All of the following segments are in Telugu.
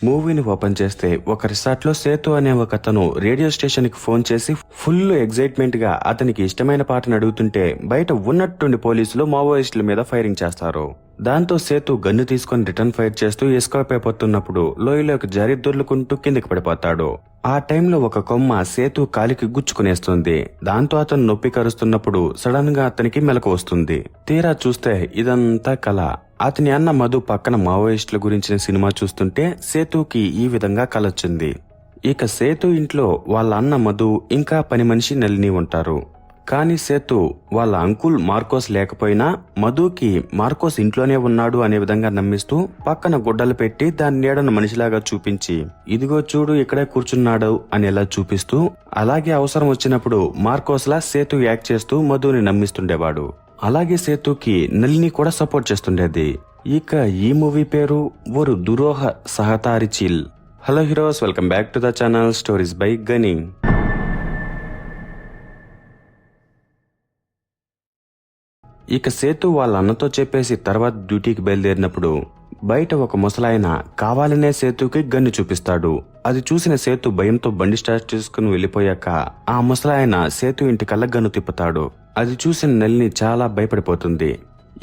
మూవీని ఓపెన్ చేస్తే ఒక రిసార్ట్ లో సేతు అనే ఒక అతను రేడియో స్టేషన్ కి ఫోన్ చేసి ఫుల్ ఎగ్జైట్మెంట్ గా అతనికి ఇష్టమైన పాటను అడుగుతుంటే బయట ఉన్నట్టుండి పోలీసులు మావోయిస్టుల మీద ఫైరింగ్ చేస్తారు. దాంతో సేతు గన్ను తీసుకుని రిటర్న్ ఫైర్ చేస్తూ ఎస్కేప్ అయిపోతున్నప్పుడు లోయలోకి జారి దొర్లుకుంటూ కిందికి పడిపోతాడు. ఆ టైంలో ఒక కొమ్మ సేతు కాలికి గుచ్చుకునేస్తుంది. దాంతో అతను నొప్పి కరుస్తున్నప్పుడు సడన్ గా అతనికి మెలకు వస్తుంది. తీరా చూస్తే ఇదంతా కల. అతని అన్న మధు పక్కన మావోయిస్టుల గురించిన సినిమా చూస్తుంటే సేతుకి ఈ విధంగా కలొచ్చింది. ఇక సేతు ఇంట్లో వాళ్ళ అన్న మధు ఇంకా పని మనిషి నళిని ఉంటారు. కానీ సేతు వాళ్ళ అంకుల్ మార్కోస్ లేకపోయినా మధుకి మార్కోస్ ఇంట్లోనే ఉన్నాడు అనే విధంగా నమ్మిస్తూ పక్కన గుడ్డలు పెట్టి దాని నీడను మనిషిలాగా చూపించి ఇదిగో చూడు ఇక్కడే కూర్చున్నాడు అనేలా చూపిస్తూ అలాగే అవసరం వచ్చినప్పుడు మార్కోస్ లా సేతు యాక్ట్ చేస్తూ మధుని నమ్మిస్తుండేవాడు. అలాగే సేతుకి నళిని కూడా సపోర్ట్ చేస్తుండేది. ఇక ఈ మూవీ పేరు ఓరు దురోహ సహతారి చిల్. Hello heroes, welcome back to the channel stories by Gani. ఇక సేతు వాళ్ళ అన్నతో చెప్పేసి తర్వాత డ్యూటీకి బయలుదేరినప్పుడు బయట ఒక ముసలాయన కావాలనే సేతుకి గన్ను చూపిస్తాడు. అది చూసిన సేతు భయంతో బండి స్టార్ట్ చేసుకుని వెళ్లిపోయాక ఆ ముసలాయన సేతు ఇంటికల్లా గన్ను తిప్పుతాడు. అది చూసిన నళిని చాలా భయపడిపోతుంది.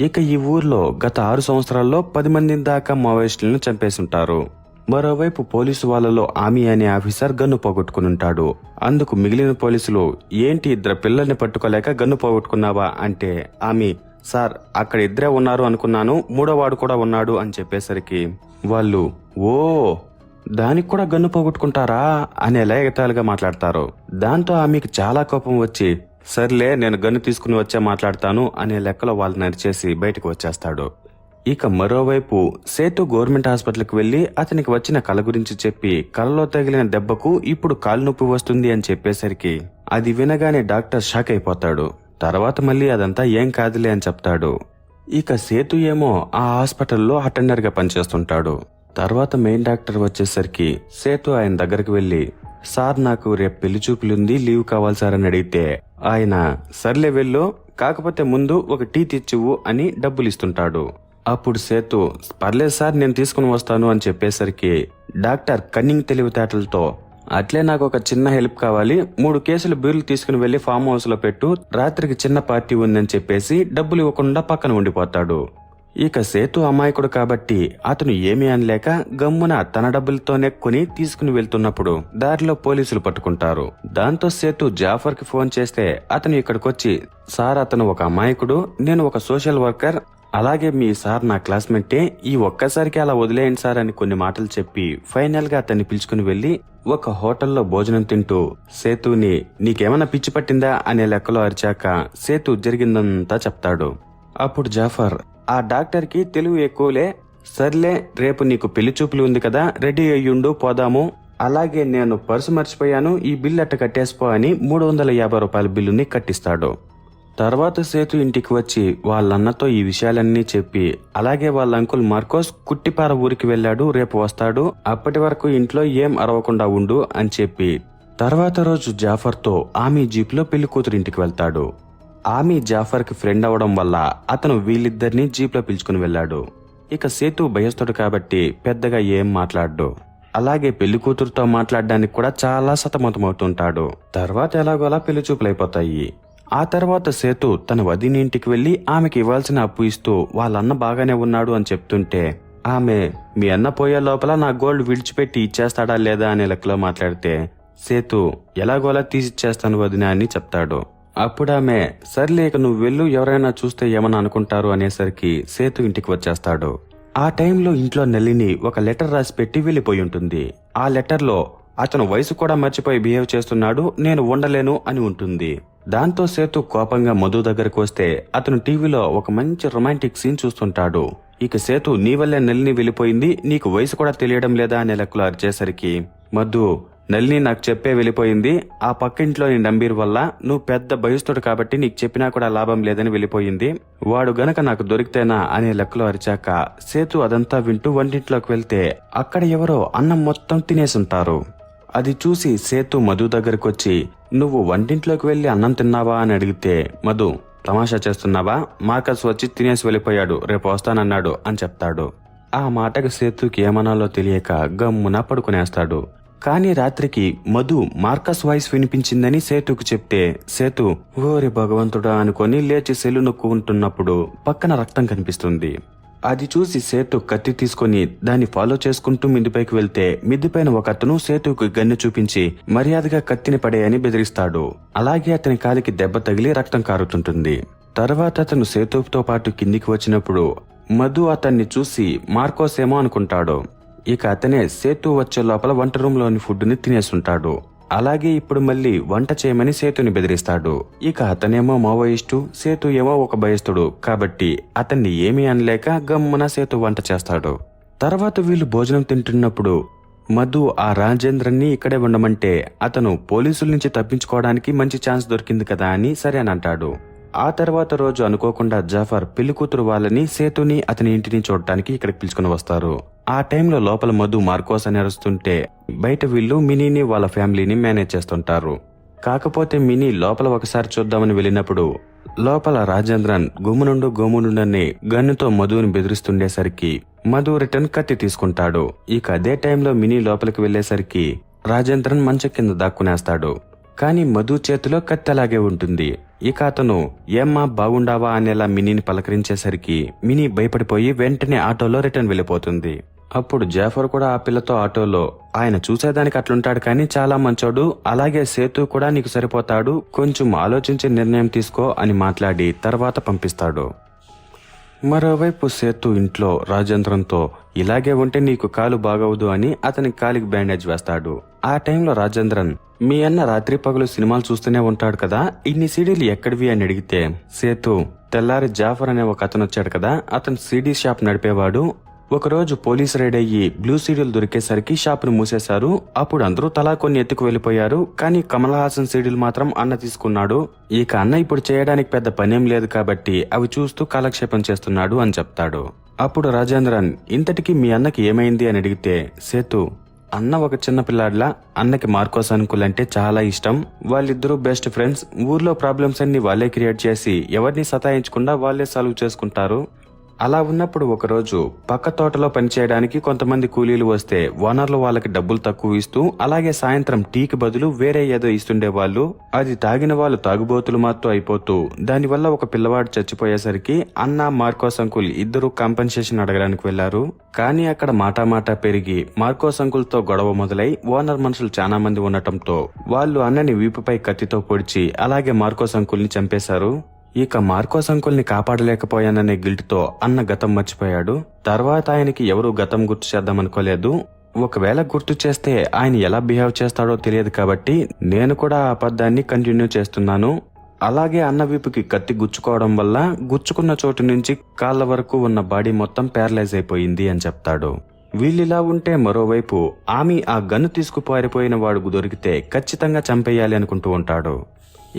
ఇక ఈ ఊర్లో గత 6 సంవత్సరాల్లో 10 మంది దాకా మావోయిస్టులను చంపేసుంటారు. మరోవైపు పోలీసు వాళ్ళలో ఆమీ అనే ఆఫీసర్ గన్ను పోగొట్టుకునుంటాడు. అందుకు మిగిలిన పోలీసులు ఏంటి ఇద్దరు పిల్లల్ని పట్టుకోలేక గన్ను పోగొట్టుకున్నావా అంటే ఆమీ సార్ అక్కడ ఇద్దరే ఉన్నారు అనుకున్నాను, మూడోవాడు కూడా ఉన్నాడు అని చెప్పేసరికి వాళ్ళు ఓ దానికి కూడా గన్ను పోగొట్టుకుంటారా అనేలా ఎగతాళిగా మాట్లాడతారు. దాంతో ఆమెకి చాలా కోపం వచ్చి సర్లే నేను గన్ను తీసుకుని వచ్చే మాట్లాడతాను అనే లెక్కలో వాళ్ళు నరిచేసి బయటకు వచ్చేస్తాడు. ఇక మరోవైపు సేతు గవర్నమెంట్ హాస్పిటల్కి వెళ్లి అతనికి వచ్చిన కళ గురించి చెప్పి కళలో తగిలిన దెబ్బకు ఇప్పుడు కాలు నొప్పి వస్తుంది అని చెప్పేసరికి అది వినగానే డాక్టర్ షాక్ అయిపోతాడు. తర్వాత మళ్ళీ అదంతా ఏం కాదులే అని చెప్తాడు. ఇక సేతు ఏమో ఆ హాస్పిటల్లో అటెండర్ గా పనిచేస్తుంటాడు. తర్వాత మెయిన్ డాక్టర్ వచ్చేసరికి సేతు ఆయన దగ్గరికి వెళ్లి సార్ నాకు రేపు పెళ్లి చూపులుంది, లీవ్ కావాలి సార్ అని అడిగితే ఆయన సర్లే వెళ్ళు, కాకపోతే ముందు ఒక టీ తెచ్చివు అని డబ్బులు ఇస్తుంటాడు. అప్పుడు సేతు పర్లేదు సార్ నేను తీసుకుని వస్తాను అని చెప్పేసరికి డాక్టర్ కన్నింగ్ తెలివితేటలతో అట్లే నాకు ఒక చిన్న హెల్ప్ కావాలి, 3 కేసులు బీర్లు తీసుకుని వెళ్లి ఫామ్ హౌస్ లో పెట్టు, రాత్రికి చిన్న పార్టీ ఉందని చెప్పేసి డబ్బులు ఇవ్వకుండా పక్కన ఉండిపోతాడు. ఇక సేతు అమాయకుడు కాబట్టి అతను ఏమీ అనలేక గమ్మున తన డబ్బులతోనే కొని తీసుకుని వెళ్తున్నప్పుడు దారిలో పోలీసులు పట్టుకుంటారు. దాంతో సేతు జాఫర్ కి ఫోన్ చేస్తే అతను ఇక్కడికొచ్చి సార్ అతను ఒక అమాయకుడు, నేను ఒక సోషల్ వర్కర్, అలాగే మీ సార్ నా క్లాస్మేటే, ఈ ఒక్కసారికి అలా వదిలేయండి సార్ అని కొన్ని మాటలు చెప్పి ఫైనల్ గా అతన్ని పిలుచుకుని వెళ్లి ఒక హోటల్లో భోజనం తింటూ సేతుని నీకేమన్నా పిచ్చి పట్టిందా అనే లెక్కలో అరిచాక సేతు జరిగిందంతా చెప్తాడు. అప్పుడు జాఫర్ ఆ డాక్టర్ కి తెలివి ఎక్కువలే, సర్లే రేపు నీకు పెళ్లి చూపులు ఉంది కదా, రెడీ అయ్యుండు పోదాము, అలాగే నేను పర్సు మర్చిపోయాను, ఈ బిల్లు అట్ట కట్టేసిపో అని 350 రూపాయల బిల్లుని కట్టిస్తాడు. తర్వాత సేతు ఇంటికి వచ్చి వాళ్ళన్నతో ఈ విషయాలన్నీ చెప్పి అలాగే వాళ్ళ అంకుల్ మార్కోస్ కుట్టిపార ఊరికి వెళ్లాడు, రేపు వస్తాడు, అప్పటి వరకు ఇంట్లో ఏం అరవకుండా ఉండు అని చెప్పి తర్వాత రోజు జాఫర్ తో ఆమీ జీప్ లో పెళ్లి కూతురు ఇంటికి వెళ్తాడు. ఆమీ జాఫర్ కి ఫ్రెండ్ అవడం వల్ల అతను వీళ్ళిద్దరిని జీప్ లో పిలుచుకుని వెళ్లాడు. ఇక సేతు భయస్తుడు కాబట్టి పెద్దగా ఏం మాట్లాడు. అలాగే పెళ్లి కూతురుతో మాట్లాడడానికి కూడా చాలా సతమతమవుతుంటాడు. తర్వాత ఎలాగోలా పెళ్లి చూపులైపోతాయి. ఆ తర్వాత సేతు తన వదిన ఇంటికి వెళ్లి ఆమెకి ఇవ్వాల్సిన అప్పు ఇస్తూ వాళ్ళన్న బాగానే ఉన్నాడు అని చెప్తుంటే ఆమె మీ అన్న పోయే లోపల నా గోల్డ్ విడిచిపెట్టి ఇచ్చేస్తాడా లేదా అనే లెక్కలో మాట్లాడితే సేతు ఎలాగోలా తీసిచ్చేస్తాను వదిన అని చెప్తాడు. అప్పుడు ఆమె సర్లే ఇక నువ్వు వెళ్ళు, ఎవరైనా చూస్తే ఏమని అనుకుంటారు అనేసరికి సేతు ఇంటికి వచ్చేస్తాడు. ఆ టైంలో ఇంట్లో నళిని ఒక లెటర్ రాసి పెట్టి వెళ్లిపోయి ఉంటుంది. ఆ లెటర్ లో అతను వయసు కూడా మర్చిపోయి బిహేవ్ చేస్తున్నాడు, నేను ఉండలేను అని ఉంటుంది. దాంతో సేతు కోపంగా మధు దగ్గరకు వస్తే అతను టీవీలో ఒక మంచి రొమాంటిక్ సీన్ చూస్తుంటాడు. ఇక సేతు నీ వల్లే నళిని వెళ్లిపోయింది, నీకు వయసు కూడా తెలియడం లేదా అనే లెక్కలో అరిచేసరికి మధు నళిని నాకు చెప్పే వెళ్లిపోయింది, ఆ పక్కింట్లోని నంబీర్ వల్ల, నువ్వు పెద్ద భయస్తుడు కాబట్టి నీకు చెప్పినా కూడా లాభం లేదని వెళ్లిపోయింది, వాడు గనక నాకు దొరికితేనా అనే లెక్కలో అరిచాక సేతు అదంతా వింటూ వంటింట్లోకి వెళ్తే అక్కడ ఎవరో అన్నం మొత్తం తినేసుంటారు. అది చూసి సేతు మధు దగ్గరకొచ్చి నువ్వు వంటింట్లోకి వెళ్లి అన్నం తిన్నావా అని అడిగితే మధు తమాషా చేస్తున్నావా, మార్కస్ వచ్చి తినేసి వెళ్లిపోయాడు, రేపు వస్తానన్నాడు అని చెప్తాడు. ఆ మాటకు సేతుకి ఏమనాలో తెలియక గమ్మున పడుకునేస్తాడు. కానీ రాత్రికి మధు మార్కస్ వాయిస్ వినిపించిందని సేతుకు చెప్తే సేతు ఓరి భగవంతుడా అనుకొని లేచి సెల్లు నొక్కుంటున్నప్పుడు పక్కన రక్తం కనిపిస్తుంది. అది చూసి సేతు కత్తి తీసుకుని దాన్ని ఫాలో చేసుకుంటూ మిద్దిపైకి వెళ్తే మిద్దిపైన ఒక అతను సేతుకు గన్ను చూపించి మర్యాదగా కత్తిని పడేయని బెదిరిస్తాడు. అలాగే అతని కాలికి దెబ్బ తగిలి రక్తం కారుతుంటుంది. తర్వాత అతను సేతుతో పాటు కిందికి వచ్చినప్పుడు మధు అతన్ని చూసి మార్కోస్ ఏమో అనుకుంటాడు. ఇక అతనే సేతు వచ్చే లోపల వంట రూమ్ లోని ఫుడ్ ని తినేస్తుంటాడు. అలాగే ఇప్పుడు మళ్ళీ వంట చేయమని సేతుని బెదిరిస్తాడు. ఇక అతనేమో మావోయిస్టు, సేతు ఏమో ఒక భయస్తుడు కాబట్టి అతన్ని ఏమీ అనలేక గమ్మున సేతు వంట చేస్తాడు. తర్వాత వీళ్ళు భోజనం తింటున్నప్పుడు మధు ఆ రాజేంద్రన్ని ఇక్కడే ఉండమంటే అతను పోలీసుల నుంచి తప్పించుకోవడానికి మంచి ఛాన్స్ దొరికింది కదా అని సరే అని అంటాడు. ఆ తర్వాత రోజు అనుకోకుండా జాఫర్ పెళ్లి కూతురు వాళ్ళని సేతుని అతని ఇంటిని చూడటానికి ఇక్కడికి పిలుచుకుని వస్తారు. ఆ టైంలో లోపల మధు మార్కోస్ అని అరుస్తుంటే బయట వీళ్ళు మినీని వాళ్ళ ఫ్యామిలీని మేనేజ్ చేస్తుంటారు. కాకపోతే మినీ లోపల ఒకసారి చూద్దామని వెళ్ళినప్పుడు లోపల రాజేంద్రన్ గోమునుండని గన్నుతో మధుని బెదిరిస్తుండేసరికి మధు రిటర్న్ కత్తి తీసుకుంటాడు. ఇక అదే టైంలో మినీ లోపలికి వెళ్లేసరికి రాజేంద్రన్ మంచం కింద దాక్కునేస్తాడు. కానీ మధు చేతిలో కత్తి అలాగే ఉంటుంది. ఇక అతను ఏమ్మా బాగుండావా అనేలా మినీని పలకరించేసరికి మినీ భయపడిపోయి వెంటనే ఆటోలో రిటర్న్ వెళ్ళిపోతుంది. అప్పుడు జాఫర్ కూడా ఆ పిల్లతో ఆటోలో ఆయన చూసేదానికి అట్లుంటాడు కానీ చాలా మంచోడు, అలాగే సేతు కూడా నీకు సరిపోతాడు, కొంచెం ఆలోచించి నిర్ణయం తీసుకో అని మాట్లాడి తర్వాత పంపిస్తాడు. మరోవైపు సేతు ఇంట్లో రాజేంద్రంతో ఇలాగే ఉంటే నీకు కాలు బాగవదు అని అతని కాలికి బ్యాండేజ్ వేస్తాడు. ఆ టైంలో రాజేంద్రన్ మీ అన్న రాత్రి పగలు సినిమాలు చూస్తూనే ఉంటాడు కదా, ఇన్ని సీడీలు ఎక్కడివి అని అడిగితే సేతు తెల్లారి జాఫర్ అనే ఒక అతను వచ్చాడు కదా, అతను సీడీ షాప్ నడిపేవాడు, ఒకరోజు పోలీసు రైడ్ అయ్యి బ్లూ సీడీలు దొరికేసరికి షాపును మూసేశారు. అప్పుడు అందరూ తలా కొన్ని ఎత్తుకు వెళ్లిపోయారు. కానీ కమల్ హాసన్ సీడీలు మాత్రం అన్న తీసుకున్నాడు. ఇక అన్న ఇప్పుడు చేయడానికి పెద్ద పనేం లేదు కాబట్టి అవి చూస్తూ కాలక్షేపం చేస్తున్నాడు అని చెప్తాడు. అప్పుడు రాజేంద్రన్ ఇంతటికి మీ అన్నకి ఏమైంది అని అడిగితే సేతు అన్న ఒక చిన్న పిల్లాడ్లా, అన్నకి మార్కోస్ అంకుల్ అంటే చాలా ఇష్టం, వాళ్ళిద్దరూ బెస్ట్ ఫ్రెండ్స్, ఊర్లో ప్రాబ్లమ్స్ అన్ని వాళ్ళే క్రియేట్ చేసి ఎవరిని సతాయించకుండా వాళ్ళే సాల్వ్ చేసుకుంటారు. అలా ఉన్నప్పుడు ఒకరోజు పక్క తోటలో పనిచేయడానికి కొంతమంది కూలీలు వస్తే ఓనర్లు వాళ్ళకి డబ్బులు తక్కువ ఇస్తూ అలాగే సాయంత్రం టీకి బదులు వేరే ఏదో ఇస్తుండేవాళ్ళు. అది తాగిన వాళ్ళు తాగుబోతులు మాత్రం అయిపోతూ దానివల్ల ఒక పిల్లవాడు చచ్చిపోయేసరికి అన్న మార్కోస్ అంకుల్ ఇద్దరు కాంపెన్సేషన్ అడగడానికి వెళ్లారు. కానీ అక్కడ మాటా పెరిగి మార్కోస్ అంకుల్ తో గొడవ మొదలై ఓనర్ మనుషులు చాలా మంది ఉండటంతో వాళ్ళు అన్నని వీపుపై కత్తితో పొడిచి అలాగే మార్కోస్ అంకుల్ ని చంపేశారు. ఇక మార్కోస్ అంకుల్ని కాపాడలేకపోయాననే గిల్ట్తో అన్న గతం మర్చిపోయాడు. తర్వాత ఆయనకి ఎవరూ గతం గుర్తు చేద్దామనుకోలేదు. ఒకవేళ గుర్తు చేస్తే ఆయన ఎలా బిహేవ్ చేస్తాడో తెలియదు కాబట్టి నేను కూడా ఆ అబద్ధాన్ని కంటిన్యూ చేస్తున్నాను. అలాగే అన్న వీపుకి కత్తి గుచ్చుకోవడం వల్ల గుచ్చుకున్న చోటు నుంచి కాళ్ల వరకు ఉన్న బాడీ మొత్తం ప్యారలైజ్ అయిపోయింది అని చెప్తాడు. వీళ్ళిలా ఉంటే మరోవైపు ఆమె ఆ గన్ను తీసుకుపారిపోయిన వాడు దొరికితే ఖచ్చితంగా చంపేయాలి అనుకుంటూ ఉంటాడు.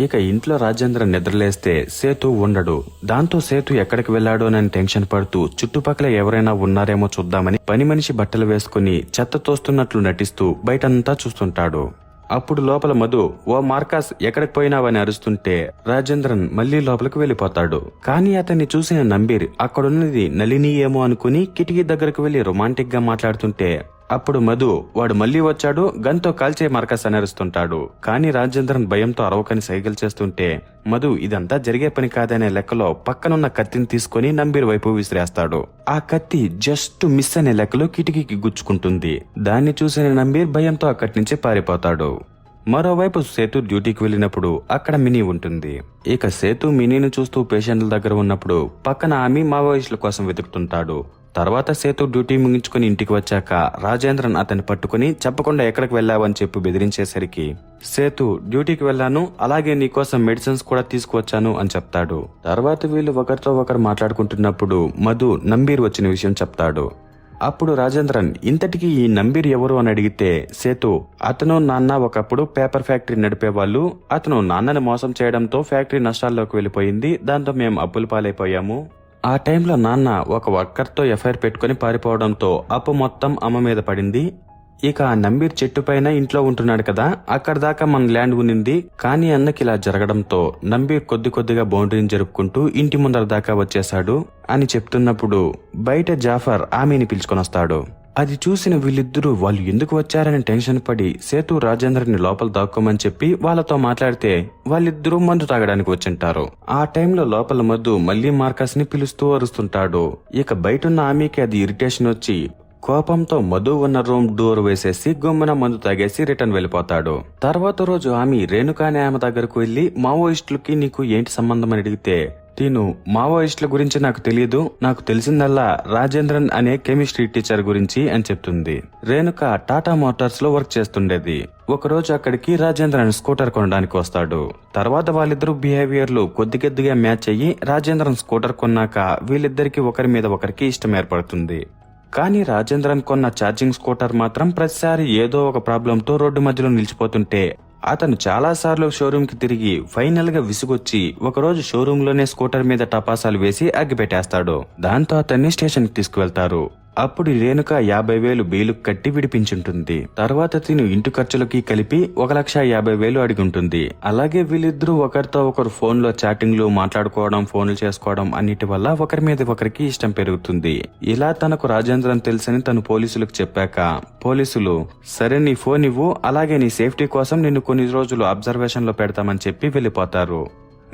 ఇక ఇంట్లో రాజేంద్ర నిద్రలేస్తే సేతు ఉండడు. దాంతో సేతు ఎక్కడికి వెళ్లాడోనని టెన్షన్ పడుతూ చుట్టుపక్కల ఎవరైనా ఉన్నారేమో చూద్దామని పని మనిషి బట్టలు వేసుకుని చెత్త తోస్తున్నట్లు నటిస్తూ బయటంతా చూస్తుంటాడు. అప్పుడు లోపల మధు ఓ మార్కాస్ ఎక్కడికి పోయినావని అరుస్తుంటే రాజేంద్రన్ మళ్లీ లోపలికి వెళ్లిపోతాడు. కానీ అతన్ని చూసిన నంబీర్ అక్కడున్నది నళిని ఏమో అనుకుని కిటికీ దగ్గరకు వెళ్లి రొమాంటిక్ గా మాట్లాడుతుంటే అప్పుడు మధు వాడు మళ్లీ వచ్చాడు, గన్తో కాల్చే మార్కస్ అని అరుస్తుంటాడు. కానీ రాజేంద్రన్ భయంతో అరవకని సైకిల్ చేస్తుంటే మధు ఇదంతా జరిగే పని కాదనే లెక్కలో పక్కనున్న కత్తిని తీసుకుని నంబీర్ వైపు విసిరేస్తాడు. ఆ కత్తి జస్ట్ మిస్ అనే లెక్కలో కిటికీకి గుచ్చుకుంటుంది. దాన్ని చూసిన నంబీర్ భయంతో అక్కడి నుంచి పారిపోతాడు. మరోవైపు సేతు డ్యూటీకి వెళ్ళినప్పుడు అక్కడ మినీ ఉంటుంది. ఇక సేతు మినీని చూస్తూ పేషెంట్ల దగ్గర ఉన్నప్పుడు పక్కన ఆమె మావోయిస్టుల కోసం వెతుకుతుంటాడు. తర్వాత సేతు డ్యూటీ ముగించుకుని ఇంటికి వచ్చాక రాజేంద్రన్ అతన్ని పట్టుకుని చెప్పకుండా ఎక్కడికి వెళ్ళావని చెప్పి బెదిరించేసరికి సేతు డ్యూటీకి వెళ్లాను, అలాగే నీకోసం మెడిసిన్స్ కూడా తీసుకువచ్చాను అని చెప్తాడు. తర్వాత వీళ్ళు ఒకరితో ఒకరు మాట్లాడుకుంటున్నప్పుడు మధు నంబీర్ వచ్చిన విషయం చెప్తాడు. అప్పుడు రాజేంద్రన్ ఇంతటికి ఈ నంబీర్ ఎవరు అని అడిగితే సేతు అతను నాన్న ఒకప్పుడు పేపర్ ఫ్యాక్టరీ నడిపేవాళ్ళు, అతను నాన్నని మోసం చేయడంతో ఫ్యాక్టరీ నష్టాల్లోకి వెళ్ళిపోయింది, దాంతో మేము అప్పుల పాలైపోయాము. ఆ టైంలో నాన్న ఒక వర్కర్తో ఎఫ్ఐఆర్ పెట్టుకుని పారిపోవడంతో అప్పు మొత్తం అమ్మ మీద పడింది. ఇక ఆ నంబీర్ చెట్టు పైన ఇంట్లో ఉంటున్నాడు కదా, అక్కడ దాకా మన ల్యాండ్ ఉన్నింది. కానీ అన్నకి ఇలా జరగడంతో నంబీర్ కొద్ది కొద్దిగా బౌండరీని జరుపుకుంటూ ఇంటి ముందర దాకా వచ్చేశాడు అని చెప్తున్నప్పుడు బయట జాఫర్ ఆమెని పిలుచుకొని వస్తాడు. అది చూసిన వీళ్ళిద్దరూ వాళ్ళు ఎందుకు వచ్చారని టెన్షన్ పడి సేతు రాజేంద్రని లోపల దాక్కోమని చెప్పి వాళ్ళతో మాట్లాడితే వాళ్ళిద్దరూ మందు తాగడానికి వచ్చింటారు. ఆ టైంలో లోపల మధు మళ్లీ మార్కస్ ని పిలుస్తూ అరుస్తుంటాడు. ఇక బయటున్న ఆమెకి అది ఇరిటేషన్ వచ్చి కోపంతో మధు ఉన్న రూమ్ డోర్ వేసేసి గుమ్మన మందు తాగేసి రిటర్న్ వెళ్ళిపోతాడు. తర్వాత రోజు ఆమె రేణుకా అనే ఆమె దగ్గరకు వెళ్లి మావోయిస్టులకి నీకు ఏంటి సంబంధం అని అడిగితే తిను మావోయిస్టుల గురించి నాకు తెలియదు, నాకు తెలిసిందల్లా రాజేంద్రన్ అనే కెమిస్ట్రీ టీచర్ గురించి అని చెప్తుంది. రేణుక టాటా మోటార్స్ లో వర్క్ చేస్తుండేది. ఒకరోజు అక్కడికి రాజేంద్రన్ స్కూటర్ కొనడానికి వస్తాడు. తర్వాత వాళ్ళిద్దరు బిహేవియర్లు కొద్దిగా మ్యాచ్ అయ్యి రాజేంద్రన్ స్కూటర్ కొన్నాక వీళ్ళిద్దరికి ఒకరి మీద ఒకరికి ఇష్టం ఏర్పడుతుంది. కానీ రాజేంద్రన్ కొన్న ఛార్జింగ్ స్కూటర్ మాత్రం ప్రతిసారి ఏదో ఒక ప్రాబ్లంతో రోడ్డు మధ్యలో నిలిచిపోతుంటే అతను చాలా సార్లు షోరూమ్ కి తిరిగి ఫైనల్ గా విసుగొచ్చి ఒకరోజు షోరూమ్ లోనే స్కూటర్ మీద టపాసాలు వేసి అగ్గిపెట్టేస్తాడు. దాంతో అతన్ని స్టేషన్ కి తీసుకువెళ్తారు. అప్పుడు రేణుక 50,000 బెయిలు కట్టి విడిపించుంటుంది. తర్వాత తిను ఇంటి ఖర్చులకి కలిపి 1,50,000 అడిగుంటుంది. అలాగే వీళ్ళిద్దరూ ఒకరితో ఒకరు ఫోన్ లో చాటింగ్లు మాట్లాడుకోవడం, ఫోన్లు చేసుకోవడం అన్నిటి వల్ల ఒకరి మీద ఒకరికి ఇష్టం పెరుగుతుంది. ఇలా తనకు రాజేంద్రన్ తెలుసని తను పోలీసులకు చెప్పాక పోలీసులు సరే నీ ఫోన్ ఇవ్వు, అలాగే నీ సేఫ్టీ కోసం నిన్ను కొన్ని రోజులు అబ్జర్వేషన్ లో పెడతామని చెప్పి వెళ్లిపోతారు.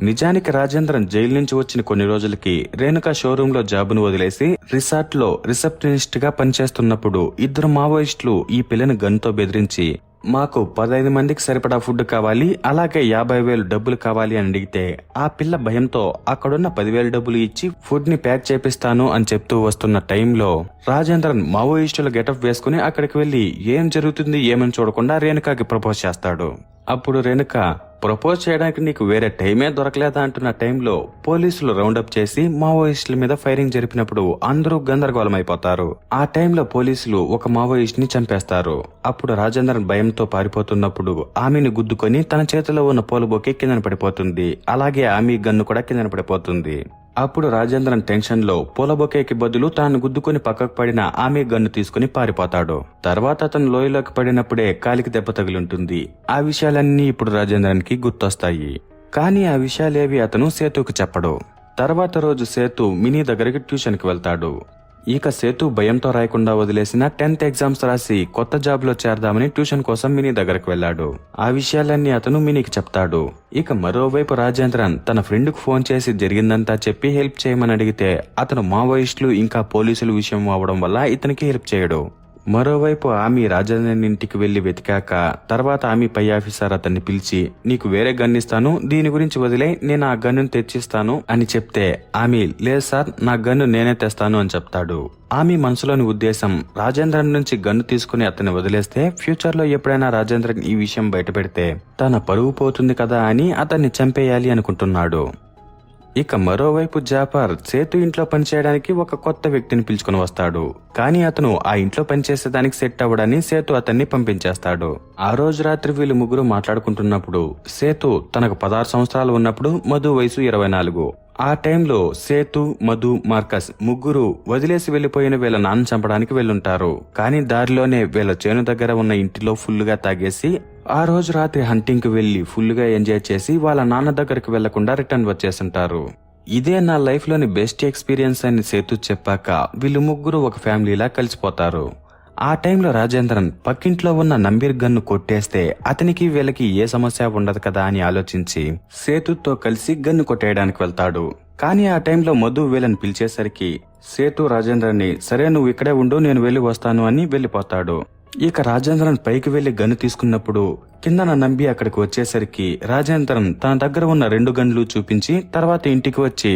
నిజానికి రాజేంద్రన్ జైలు నుంచి వచ్చిన కొన్ని రోజులకి రేణుక షోరూమ్ లో జాబును వదిలేసి రిసార్ట్ లో రిసెప్షనిస్ట్ గా పనిచేస్తున్నప్పుడు ఇద్దరు మావోయిస్టులు ఈ పిల్లని గన్తో బెదిరించి మాకు 15 మందికి సరిపడా ఫుడ్ కావాలి, అలాగే 50,000 డబ్బులు కావాలి అని అడిగితే ఆ పిల్ల భయంతో అక్కడున్న 10,000 డబ్బులు ఇచ్చి ఫుడ్ ని ప్యాక్ చేపిస్తాను అని చెప్తూ వస్తున్న టైంలో రాజేంద్రన్ మావోయిస్టుల గెటప్ వేసుకుని అక్కడికి వెళ్లి ఏం జరుగుతుంది ఏమని చూడకుండా రేణుకకి ప్రపోజ్ చేస్తాడు. అప్పుడు రేణుక ప్రపోజ్ చేయడానికి నీకు వేరే టైమే దొరకలేదా అంటున్న టైంలో పోలీసులు రౌండప్ చేసి మావోయిస్టుల మీద ఫైరింగ్ జరిపినప్పుడు అందరూ గందరగోళం అయిపోతారు. ఆ టైంలో పోలీసులు ఒక మావోయిస్ట్ ని చంపేస్తారు. అప్పుడు రాజేంద్రన్ భయంతో పారిపోతున్నప్పుడు ఆమెను గుద్దుకొని తన చేతిలో ఉన్న పూలబొకే కిందన పడిపోతుంది. అలాగే ఆమె గన్ను కూడా కిందన పడిపోతుంది. అప్పుడు రాజేంద్రన్ టెన్షన్ లో పూలబొకేకి బదులు తాను గుద్దుకుని పక్కకు పడిన ఆమె గన్ను తీసుకుని పారిపోతాడు. తర్వాత అతను లోయలోకి పడినప్పుడే కాలికి దెబ్బ తగిలింటుంది. ఆ విషయాలన్నీ ఇప్పుడు రాజేంద్రన్ కి గుర్తొస్తాయి. కానీ ఆ విషయాలేవి అతను సేతుకు చెప్పడు. తర్వాత రోజు సేతు మినీ దగ్గరికి ట్యూషన్ కి వెళ్తాడు. ఇక సేతు భయంతో రాయకుండా వదిలేసిన 10th ఎగ్జామ్స్ రాసి కొత్త జాబ్ లో చేరదామని ట్యూషన్ కోసం మినీ దగ్గరకు వెళ్లాడు. ఆ విషయాలన్నీ అతను మినీకి చెప్తాడు. ఇక మరోవైపు రాజేంద్రన్ తన ఫ్రెండ్ కు ఫోన్ చేసి జరిగిందంతా చెప్పి హెల్ప్ చేయమని అడిగితే అతను మావోయిస్టులు ఇంకా పోలీసుల విషయం అవడం వల్ల ఇతనికి హెల్ప్ చేయడు. మరోవైపు ఆమె రాజేంద్రన్ ఇంటికి వెళ్లి వెతికాక తర్వాత ఆమె పై ఆఫీసర్ అతన్ని పిలిచి నీకు వేరే గన్ ఇస్తాను, దీని గురించి వదిలే, నేను ఆ గన్ను తెచ్చిస్తాను అని చెప్తే ఆమె లేదు సార్ నా గన్ను నేనే తెస్తాను అని చెప్తాడు. ఆమె మనసులోని ఉద్దేశం రాజేంద్రన్ నుంచి గన్ను తీసుకుని అతన్ని వదిలేస్తే ఫ్యూచర్ లో ఎప్పుడైనా రాజేంద్రన్ ఈ విషయం బయట పెడితే తన పరువు పోతుంది కదా అని అతన్ని చంపేయాలి అనుకుంటున్నాడు. ఇక మరోవైపు జాఫర్ సేతు ఇంట్లో పనిచేయడానికి ఒక కొత్త వ్యక్తిని పిలుచుకుని వస్తాడు. కానీ అతను ఆ ఇంట్లో పనిచేసేదానికి సెట్ అవ్వడాన్ని సేతు అతన్ని పంపించేస్తాడు. ఆ రోజు రాత్రి వీళ్ళు ముగ్గురు మాట్లాడుకుంటున్నప్పుడు సేతు తనకు 16 సంవత్సరాలు ఉన్నప్పుడు మధు వయసు 24. ఆ టైంలో సేతు, మధు, మార్కస్ ముగ్గురు వదిలేసి వెళ్లిపోయిన వీళ్ళ నాన్న చంపడానికి వెళ్లుంటారు. కానీ దారిలోనే వీళ్ళ చేను దగ్గర ఉన్న ఇంటిలో ఫుల్లుగా తాగేసి ఆ రోజు రాత్రి హంటింగ్ కి వెళ్లి ఫుల్లుగా ఎంజాయ్ చేసి వాళ్ళ నాన్న దగ్గరికి వెళ్లకుండా రిటర్న్ వచ్చేస్తుంటారు. ఇదే నా లైఫ్ లోని బెస్ట్ ఎక్స్పీరియన్స్ అని సేతు చెప్పాక వీళ్ళు ముగ్గురు ఒక ఫ్యామిలీలా కలిసిపోతారు. ఆ టైంలో రాజేంద్రన్ పక్కింట్లో ఉన్న నంబీర్ గన్ను కొట్టేస్తే అతనికి వీళ్ళకి ఏ సమస్య ఉండదు కదా అని ఆలోచించి సేతుతో కలిసి గన్ను కొట్టేయడానికి వెళ్తాడు. కానీ ఆ టైంలో మధు వీళ్ళని పిలిచేసరికి సేతు రాజేంద్రన్ని సరే నువ్వు ఇక్కడే ఉండు నేను వెళ్లి వస్తాను అని వెళ్లిపోతాడు. ఇక రాజేంద్రన్ పైకి వెళ్లి గన్ను తీసుకున్నప్పుడు కిందన నంబి అక్కడికి వచ్చేసరికి రాజేంద్రన్ తన దగ్గర ఉన్న 2 గన్లు చూపించి తర్వాత ఇంటికి వచ్చి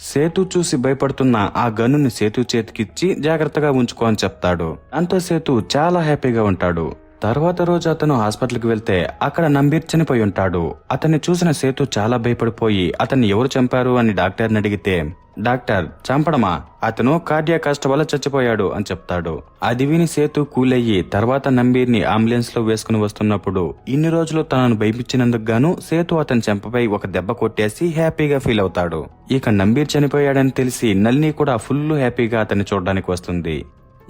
సేతు చూసి భయపడుతున్న ఆ గన్నుని సేతు చేతికిచ్చి జాగ్రత్తగా ఉంచుకో అని చెప్తాడు. అంతో సేతు చాలా హ్యాపీగా ఉంటాడు. తర్వాత రోజు అతను హాస్పిటల్కి వెళ్తే అక్కడ నంబీర్ చనిపోయి ఉంటాడు. అతన్ని చూసిన సేతు చాలా భయపడిపోయి అతన్ని ఎవరు చంపారు అని డాక్టర్ని అడిగితే డాక్టర్ చంపడమా, అతను కార్డియాక్ అరెస్ట్ వల్ల చచ్చిపోయాడు అని చెప్తాడు. అది విని సేతు కూలయ్యి తర్వాత నంబీర్ని అంబులెన్స్ లో వేసుకుని వస్తున్నప్పుడు ఇన్ని రోజులు తనను భయపించినందుకు గాను సేతు అతని చెంపపై ఒక దెబ్బ కొట్టేసి హ్యాపీగా ఫీల్ అవుతాడు. ఇక నంబీర్ చనిపోయాడని తెలిసి నల్ని కూడా ఫుల్ హ్యాపీగా అతన్ని చూడడానికి వస్తుంది.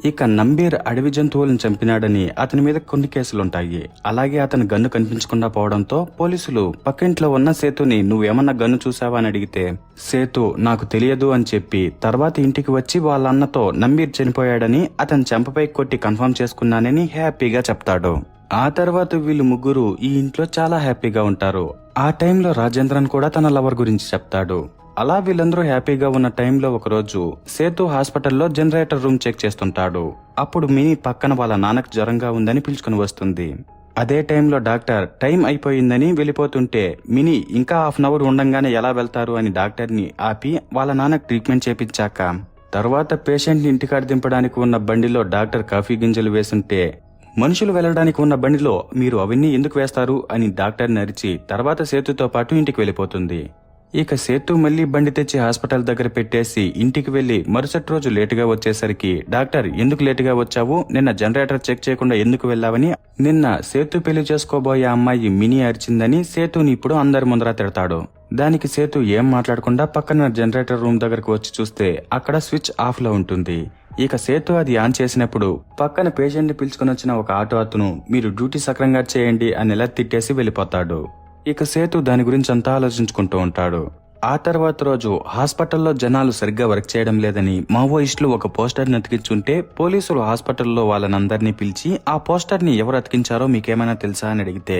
ఇక నంబీర్ అడవి జంతువులను చంపినాడని అతని మీద కొన్ని కేసులుంటాయి. అలాగే అతని గన్ను కనిపించకుండా పోవడంతో పోలీసులు పక్కింట్లో ఉన్న సేతుని నువ్వేమన్నా గన్ను చూసావా అని అడిగితే సేతు నాకు తెలియదు అని చెప్పి తర్వాత ఇంటికి వచ్చి వాళ్ళ అన్నతో నంబీర్ చనిపోయాడని అతని చెంపపై కొట్టి కన్ఫర్మ్ చేసుకున్నానని హ్యాపీగా చెప్తాడు. ఆ తర్వాత వీళ్ళు ముగ్గురు ఈ ఇంట్లో చాలా హ్యాపీగా ఉంటారు. ఆ టైంలో రాజేంద్రన్ కూడా తన లవర్ గురించి చెప్తాడు. అలా వీళ్ళందరూ హ్యాపీగా ఉన్న టైంలో ఒకరోజు సేతు హాస్పిటల్లో జనరేటర్ రూమ్ చెక్ చేస్తుంటాడు. అప్పుడు మినీ పక్కన వాళ్ళ నాన్నకు జ్వరంగా ఉందని పిలుచుకుని వస్తుంది. అదే టైంలో డాక్టర్ టైం అయిపోయిందని వెళ్ళిపోతుంటే మినీ ఇంకా హాఫ్ అన్ అవర్ ఉండంగానే ఎలా వెళ్తారు అని డాక్టర్ని ఆపి వాళ్ళ నాన్నకు ట్రీట్మెంట్ చేపించాక తర్వాత పేషెంట్ని ఇంటికాడ దింపడానికి ఉన్న బండిలో డాక్టర్ కాఫీ గింజలు వేస్తుంటే మనుషులు వెళ్లడానికి ఉన్న బండిలో మీరు అవన్నీ ఎందుకు వేస్తారు అని డాక్టర్ని అరిచి తర్వాత సేతుతో పాటు ఇంటికి వెళ్ళిపోతుంది. ఇక సేతు మళ్లీ బండి తెచ్చి హాస్పిటల్ దగ్గర పెట్టేసి ఇంటికి వెళ్లి మరుసటి రోజు లేటుగా వచ్చేసరికి డాక్టర్ ఎందుకు లేటుగా వచ్చావు, నిన్న జనరేటర్ చెక్ చేయకుండా ఎందుకు వెళ్లావని నిన్న సేతు పెళ్లి చేసుకోబోయే అమ్మాయి మినీ అరిచిందని సేతుని ఇప్పుడు అందరి ముందర తిడతాడు. దానికి సేతు ఏం మాట్లాడకుండా పక్కన జనరేటర్ రూమ్ దగ్గరకు వచ్చి చూస్తే అక్కడ స్విచ్ ఆఫ్ లో ఉంటుంది. ఇక సేతు అది ఆన్ చేసినప్పుడు పక్కన పేషెంట్ ని పిలుచుకుని వచ్చిన ఒక ఆటో అతను మీరు డ్యూటీ సక్రంగా చేయండి అని ఎలా తిట్టేసి వెళ్ళిపోతాడు. ఇక సేతు దాని గురించి అంతా ఆలోచించుకుంటూ ఉంటాడు. ఆ తర్వాత రోజు హాస్పిటల్లో జనాలు సరిగ్గా వర్క్ చేయడం లేదని మావోయిస్టులు ఒక పోస్టర్ ని అతికించుంటే పోలీసులు హాస్పిటల్లో వాళ్ళనందరినీ పిలిచి ఆ పోస్టర్ ని ఎవరు అతికించారో మీకేమైనా తెలుసా అని అడిగితే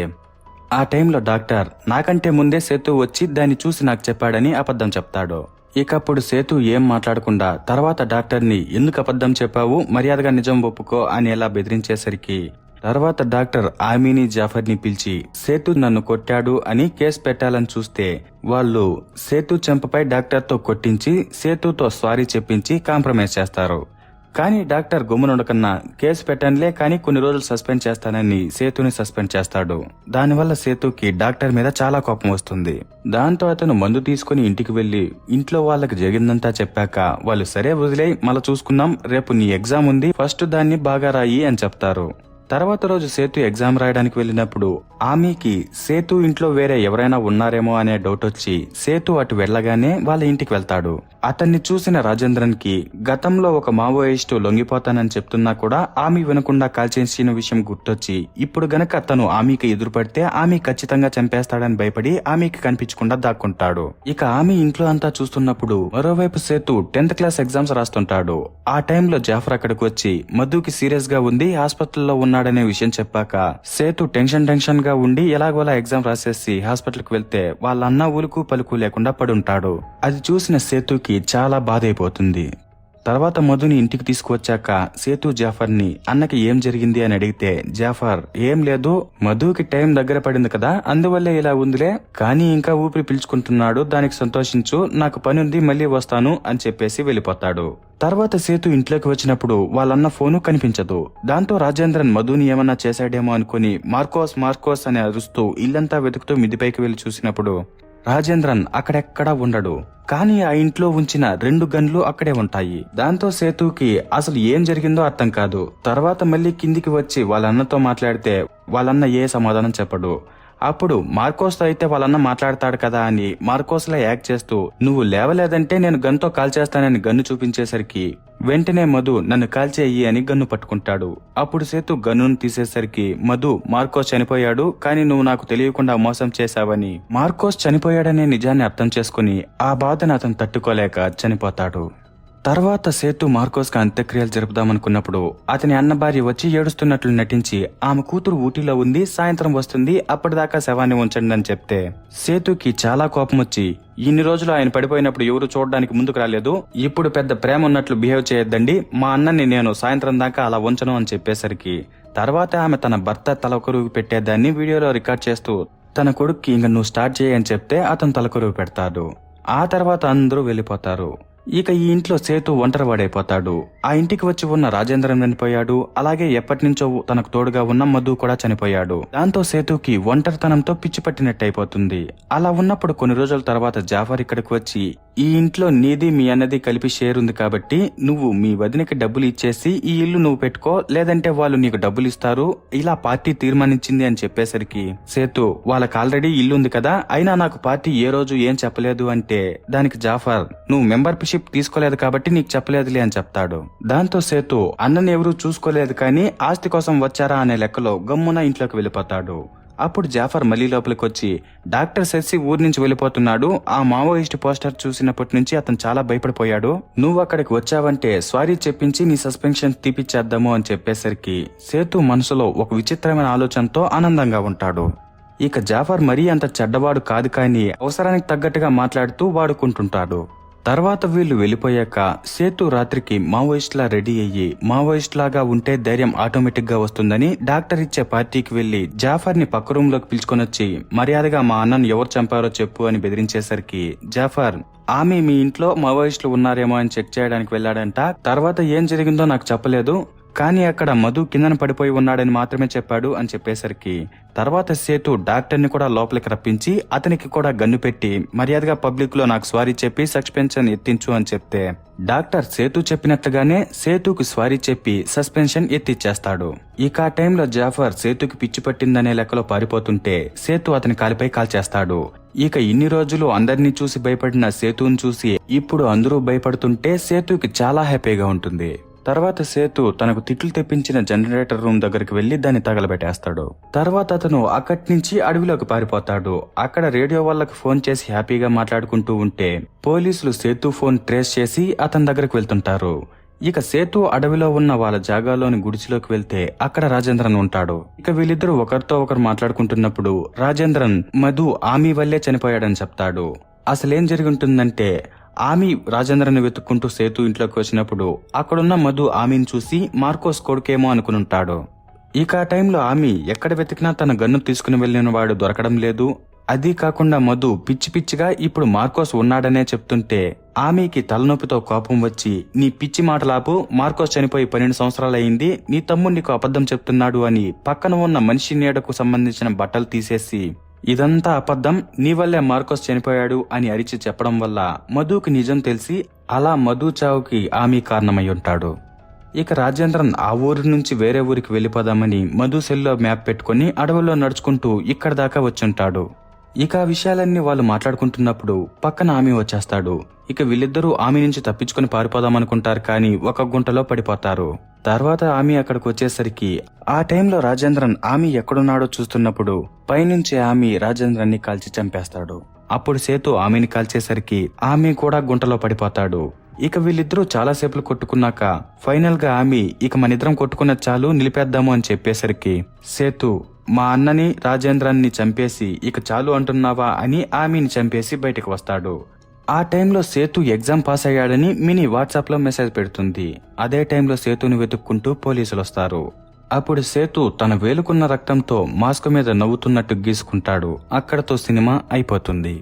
ఆ టైంలో డాక్టర్ నాకంటే ముందే సేతు వచ్చి దాన్ని చూసి నాకు చెప్పాడని అబద్ధం చెప్తాడు. ఇక అప్పుడు సేతు ఏం మాట్లాడకుండా తర్వాత డాక్టర్ని ఎందుకు అబద్ధం చెప్పావు, మర్యాదగా నిజం ఒప్పుకో అని ఎలా బెదిరించేసరికి తర్వాత డాక్టర్ ఆమీని జాఫర్ని పిలిచి సేతు నన్ను కొట్టాడు అని కేసు పెట్టాలని చూస్తే వాళ్ళు సేతు చెంపపై డాక్టర్తో కొట్టించి సేతుతో సారీ చెప్పించి కాంప్రమైజ్ చేస్తారు. కానీ డాక్టర్ గమ్మునుండకన్నా కేసు పెట్టనులే కానీ కొన్ని రోజులు సస్పెండ్ చేస్తానని సేతుని సస్పెండ్ చేస్తాడు. దానివల్ల సేతుకి డాక్టర్ మీద చాలా కోపం వస్తుంది. దాంతో అతను మందు తీసుకుని ఇంటికి వెళ్లి ఇంట్లో వాళ్ళకి జరిగిందంతా చెప్పాక వాళ్ళు సరే వదిలేయ్ మళ్ళా చూసుకున్నాం, రేపు నీ ఎగ్జామ్ ఉంది, ఫస్ట్ దాన్ని బాగా రాయి అని చెప్తారు. తర్వాత రోజు సేతు ఎగ్జామ్ రాయడానికి వెళ్ళినప్పుడు ఆమెకి సేతు ఇంట్లో వేరే ఎవరైనా ఉన్నారేమో అనే డౌట్ వచ్చి సేతు అటు వెళ్లగానే వాళ్ళ ఇంటికి వెళ్తాడు. అతన్ని చూసిన రాజేంద్రన్ కి గతంలో ఒక మావోయిస్టు లొంగిపోతానని చెప్తున్నా కూడా ఆమె వినకుండా కాల్చేసిన విషయం గుర్తొచ్చి ఇప్పుడు గనక తను ఆమెకి ఎదురుపడితే ఆమె ఖచ్చితంగా చంపేస్తాడని భయపడి ఆమెకి కనిపించకుండా దాక్కుంటాడు. ఇక ఆమె ఇంట్లో అంతా చూస్తున్నప్పుడు మరోవైపు సేతు 10th క్లాస్ ఎగ్జామ్స్ రాస్తుంటాడు. ఆ టైంలో జాఫర్ అక్కడికి వచ్చి మధుకి సీరియస్ గా ఉంది, హాస్పిటల్లో ఉన్నాడనే విషయం చెప్పాక సేతు టెన్షన్ గా ఉండి ఎలాగోలా ఎగ్జామ్ రాసేసి హాస్పిటల్ కి వెళ్తే వాళ్ళ అన్న ఉలుకు పలుకు లేకుండా పడుంటాడు. అది చూసిన సేతుకి చాలా బాధ అయిపోతుంది. తర్వాత మధుని ఇంటికి తీసుకువచ్చాక సేతు జాఫర్ ని అన్నకి ఏం జరిగింది అని అడిగితే జాఫర్ ఏం లేదు, మధుకి టైం దగ్గర పడింది కదా అందువల్లే ఇలా ఉందిలే, కానీ ఇంకా ఊపిరి పీల్చుకుంటున్నాడు, దానికి సంతోషించు, నాకు పని ఉంది మళ్ళీ వస్తాను అని చెప్పేసి వెళ్ళిపోతాడు. తర్వాత సేతు ఇంట్లోకి వచ్చినప్పుడు వాళ్ళన్న ఫోను కనిపించదు. దాంతో రాజేంద్రన్ మధుని ఏమన్నా చేశాడేమో అనుకుని మార్కోస్ అని అరుస్తూ ఇల్లంతా వెతుకుతూ మిద్దిపైకి వెళ్లి చూసినప్పుడు రాజేంద్రన్ అక్కడెక్కడా ఉండడు. కానీ ఆ ఇంట్లో ఉంచిన 2 గన్లు అక్కడే ఉంటాయి. దాంతో సేతుకి అసలు ఏం జరిగిందో అర్థం కాదు. తర్వాత మళ్ళీ కిందికి వచ్చి వాళ్ళన్నతో మాట్లాడితే వాళ్ళన్న ఏ సమాధానం చెప్పడు. అప్పుడు మార్కోస్ తో అయితే వాళ్ళన్న మాట్లాడతాడు కదా అని మార్కోస్ లా యాక్ట్ చేస్తూ నువ్వు లేవలేదంటే నేను గన్తో కాల్చేస్తానని గన్ను చూపించేసరికి వెంటనే మధు నన్ను కాల్చేయి అని గన్ను పట్టుకుంటాడు. అప్పుడు సేతు గన్నును తీసేసరికి మధు మార్కోస్ చనిపోయాడు, కానీ నువ్వు నాకు తెలియకుండా మోసం చేశావని మార్కోస్ చనిపోయాడనే నిజాన్ని అర్థం చేసుకుని ఆ బాధను అతను తట్టుకోలేక చనిపోతాడు. తర్వాత సేతు మార్కోస్ కి అంత్యక్రియలు జరుపుదామనుకున్నప్పుడు అతని అన్న భార్య వచ్చి ఏడుస్తున్నట్లు నటించి ఆమె కూతురు ఊటీలో ఉంది, సాయంత్రం వస్తుంది, అప్పటిదాకా శవాన్ని ఉంచండి అని చెప్తే సేతుకి చాలా కోపం వచ్చి ఇన్ని రోజులు ఆయన పడిపోయినప్పుడు ఎవరు చూడడానికి ముందుకు రాలేదు, ఇప్పుడు పెద్ద ప్రేమ ఉన్నట్లు బిహేవ్ చేయొద్దండి, మా అన్నని నేను సాయంత్రం దాకా అలా ఉంచను అని చెప్పేసరికి తర్వాత ఆమె తన భర్త తలకొరువు పెట్టేదాన్ని వీడియోలో రికార్డ్ చేస్తూ తన కొడుక్కి ఇంక నువ్వు స్టార్ట్ చేయని చెప్తే అతను తలకొరువు పెడతాడు. ఆ తర్వాత అందరూ వెళ్లిపోతారు. ఇక ఈ ఇంట్లో సేతు ఒంటరివాడైపోతాడు. ఆ ఇంటికి వచ్చి ఉన్న రాజేంద్రన్ చనిపోయాడు. అలాగే ఎప్పటినుంచో తనకు తోడుగా ఉన్న మధు కూడా చనిపోయాడు. దాంతో సేతుకి ఒంటరితనంతో పిచ్చి పట్టినట్టయిపోతుంది. అలా ఉన్నప్పుడు కొన్ని రోజుల తర్వాత జాఫర్ ఇక్కడికి వచ్చి ఈ ఇంట్లో నీది మీ అన్నది కలిపి షేర్ ఉంది కాబట్టి నువ్వు మీ వదినకి డబ్బులు ఇచ్చేసి ఈ ఇల్లు నువ్వు పెట్టుకో, లేదంటే వాళ్ళు నీకు డబ్బులు ఇస్తారు, ఇలా పార్టీ తీర్మానించింది అని చెప్పేసరికి సేతు వాళ్ళకి ఆల్రెడీ ఇల్లు ఉంది కదా, అయినా నాకు పార్టీ ఏ రోజు ఏం చెప్పలేదు అంటే దానికి జాఫర్ నువ్వు మెంబర్షిప్ తీసుకోలేదు కాబట్టి నీకు చెప్పలేదులే అని చెప్తాడు. దాంతో సేతు అన్నని ఎవరూ చూసుకోలేదు కానీ ఆస్తి కోసం వచ్చారా అనే లెక్కలో గమ్మున ఇంట్లోకి వెళ్ళిపోతాడు. అప్పుడు జాఫర్ మళ్ళీ లోపలికి వచ్చి డాక్టర్ శశి ఊరి నుంచి వెళ్ళిపోతున్నాడు, ఆ మావోయిస్ట్ పోస్టర్ చూసినప్పటి నుంచి అతను చాలా భయపడిపోయాడు, నువ్వు అక్కడికి వచ్చావంటే సారీ చెప్పించి నీ సస్పెన్షన్ తీపిచ్చేద్దాము అని చెప్పేసరికి సేతు మనసులో ఒక విచిత్రమైన ఆలోచనతో ఆనందంగా ఉంటాడు. ఇక జాఫర్ మరీ అంత చెడ్డవాడు కాదు కానీ అవసరానికి తగ్గట్టుగా మాట్లాడుతూ వాడుకుంటుంటాడు. తర్వాత వీళ్లు వెళ్లిపోయాక సేతు రాత్రికి మావోయిస్ట్ లా రెడీ అయ్యి మావోయిస్ట్ లాగా ఉంటే ధైర్యం ఆటోమేటిక్ గా వస్తుందని డాక్టర్ ఇచ్చే పార్టీకి వెళ్లి జాఫర్ ని పక్క రూమ్ లోకి పిలుచుకొని వచ్చి మర్యాదగా మా అన్నను ఎవరు చంపారో చెప్పు అని బెదిరించేసరికి జాఫర్ ఆమె మీ ఇంట్లో మావోయిస్టులు ఉన్నారేమో అని చెక్ చేయడానికి వెళ్లాడంట, తర్వాత ఏం జరిగిందో నాకు చెప్పలేదు, కానీ అక్కడ మధు కిందన పడిపోయి ఉన్నాడని మాత్రమే చెప్పాడు అని చెప్పేసరికి తర్వాత సేతు డాక్టర్ ని కూడా లోపలికి రప్పించి అతనికి కూడా గన్ను పెట్టి మర్యాదగా పబ్లిక్ లో నాకు స్వారీ చెప్పి సస్పెన్షన్ ఎత్తించు అని చెప్తే డాక్టర్ సేతు చెప్పినట్లుగానే సేతుకు స్వారీ చెప్పి సస్పెన్షన్ ఎత్తిచ్చేస్తాడు. ఇక ఆ టైంలో జాఫర్ సేతుకి పిచ్చి పట్టిందనే లెక్కలో పారిపోతుంటే సేతు అతని కాలిపై కాల్చేస్తాడు. ఇక ఇన్ని రోజులు అందరినీ చూసి భయపడిన సేతుని చూసి ఇప్పుడు అందరూ భయపడుతుంటే సేతుకి చాలా హ్యాపీగా ఉంటుంది. తర్వాత సేతు తనకు తిట్లు తెప్పించిన జనరేటర్ రూమ్ దగ్గరికి వెళ్లి దాన్ని తగలబెట్టేస్తాడు. తర్వాత అతను అక్కడి నుంచి అడవిలోకి పారిపోతాడు. అక్కడ రేడియో వాళ్ళకి ఫోన్ చేసి హ్యాపీగా మాట్లాడుకుంటూ ఉంటే పోలీసులు సేతు ఫోన్ ట్రేస్ చేసి అతని దగ్గరకు వెళ్తుంటారు. ఇక సేతు అడవిలో ఉన్న వాళ్ళ జాగాలోని గుడిసెలోకి వెళ్తే అక్కడ రాజేంద్రన్ ఉంటాడు. ఇక వీళ్ళిద్దరూ ఒకరితో ఒకరు మాట్లాడుకుంటున్నప్పుడు రాజేంద్రన్ మధు ఆమె వల్లే చనిపోయాడని చెప్తాడు. అసలేం జరుగుతుందంటే ఆమె రాజేంద్రని వెతుక్కుంటూ సేతు ఇంట్లోకి వచ్చినప్పుడు అక్కడున్న మధు ఆమెను చూసి మార్కోస్ కొడుకేమో అనుకునుంటాడు. ఇక ఆ టైంలో ఆమె ఎక్కడ వెతికినా తన గన్ను తీసుకుని వెళ్లిన వాడు దొరకడం లేదు. అదీ కాకుండా మధు పిచ్చి పిచ్చిగా ఇప్పుడు మార్కోస్ ఉన్నాడనే చెప్తుంటే ఆమెకి తలనొప్పితో కోపం వచ్చి నీ పిచ్చి మాటలాపు, మార్కోస్ చనిపోయి 12 సంవత్సరాలయ్యింది, నీ తమ్ముడు నీకు అబద్ధం చెప్తున్నాడు అని పక్కన ఉన్న మనిషి నీడకు సంబంధించిన బట్టలు తీసేసి ఇదంతా అబద్ధం, నీ వల్లే మార్కోస్ చనిపోయాడు అని అరిచి చెప్పడం వల్ల మధుకి నిజం తెలిసి అలా మధు చావుకి ఆమె కారణమై ఉంటాడు. ఇక రాజేంద్రన్ ఆ ఊరి నుంచి వేరే ఊరికి వెళ్లిపోదామని మధు సెల్లో మ్యాప్ పెట్టుకుని అడవుల్లో నడుచుకుంటూ ఇక్కడ దాకా వచ్చుంటాడు. ఇక ఆ విషయాలన్నీ వాళ్ళు మాట్లాడుకుంటున్నప్పుడు పక్కన ఆమె వచ్చేస్తాడు. ఇక వీళ్ళిద్దరూ ఆమె నుంచి తప్పించుకుని పారిపోదామనుకుంటారు కానీ ఒక గుంటలో పడిపోతారు. తర్వాత ఆమె అక్కడికి వచ్చేసరికి ఆ టైంలో రాజేంద్రన్ ఆమె ఎక్కడున్నాడో చూస్తున్నప్పుడు పైనుంచి ఆమె రాజేంద్రన్ని కాల్చి చంపేస్తాడు. అప్పుడు సేతు ఆమెని కాల్చేసరికి ఆమె కూడా గుంటలో పడిపోతాడు. ఇక వీళ్ళిద్దరూ చాలాసేపులు కొట్టుకున్నాక ఫైనల్ గా ఆమె ఇక మనిద్దరం కొట్టుకున్న చాలు నిలిపేద్దాము అని చెప్పేసరికి సేతు మా అన్నని రాజేంద్రాన్ని చంపేసి ఇక చాలు అంటున్నావా అని ఆమెని చంపేసి బయటకు వస్తాడు. ఆ టైంలో సేతు ఎగ్జామ్ పాస్ అయ్యాడని మినీ వాట్సాప్ లో మెసేజ్ పెడుతుంది. అదే టైంలో సేతుని వెతుక్కుంటూ పోలీసులు వస్తారు. అప్పుడు సేతు తన వేలుకున్న రక్తంతో మాస్క్ మీద నవ్వుతున్నట్టు గీసుకుంటాడు. అక్కడతో సినిమా అయిపోతుంది.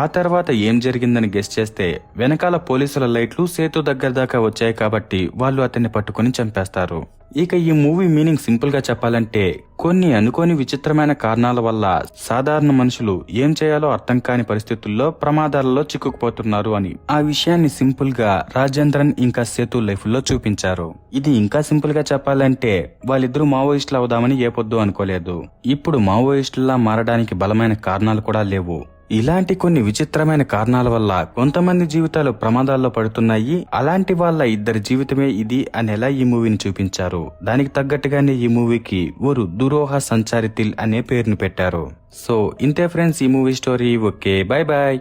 ఆ తర్వాత ఏం జరిగిందని గెస్ చేస్తే వెనకాల పోలీసుల లైట్లు సేతు దగ్గర దాకా వచ్చాయి కాబట్టి వాళ్ళు అతన్ని పట్టుకుని చంపేస్తారు. ఇక ఈ మూవీ మీనింగ్ సింపుల్ గా చెప్పాలంటే కొన్ని అనుకోని విచిత్రమైన కారణాల వల్ల సాధారణ మనుషులు ఏం చేయాలో అర్థం కాని పరిస్థితుల్లో ప్రమాదాలలో చిక్కుకుపోతున్నారు అని ఆ విషయాన్ని సింపుల్ గా రాజేంద్రన్ ఇంకా సేతు లైఫ్ లో చూపించారు. ఇది ఇంకా సింపుల్ గా చెప్పాలంటే వాళ్ళిద్దరూ మావోయిస్టులు అవుదామని ఏ పొద్దు అనుకోలేదు. ఇప్పుడు మావోయిస్టులా మారడానికి బలమైన కారణాలు కూడా లేవు. ఇలాంటి కొన్ని విచిత్రమైన కారణాల వల్ల కొంతమంది జీవితాలు ప్రమాదాల్లో పడుతున్నాయి. అలాంటి వాళ్ళ ఇద్దరి జీవితమే ఇది అనేలా ఈ మూవీని చూపించారు. దానికి తగ్గట్టుగానే ఈ మూవీకి ఓరు దురోహ సంచారితిల్ అనే పేరును పెట్టారు. సో ఇంతే ఫ్రెండ్స్ ఈ movie story. Okay, bye bye.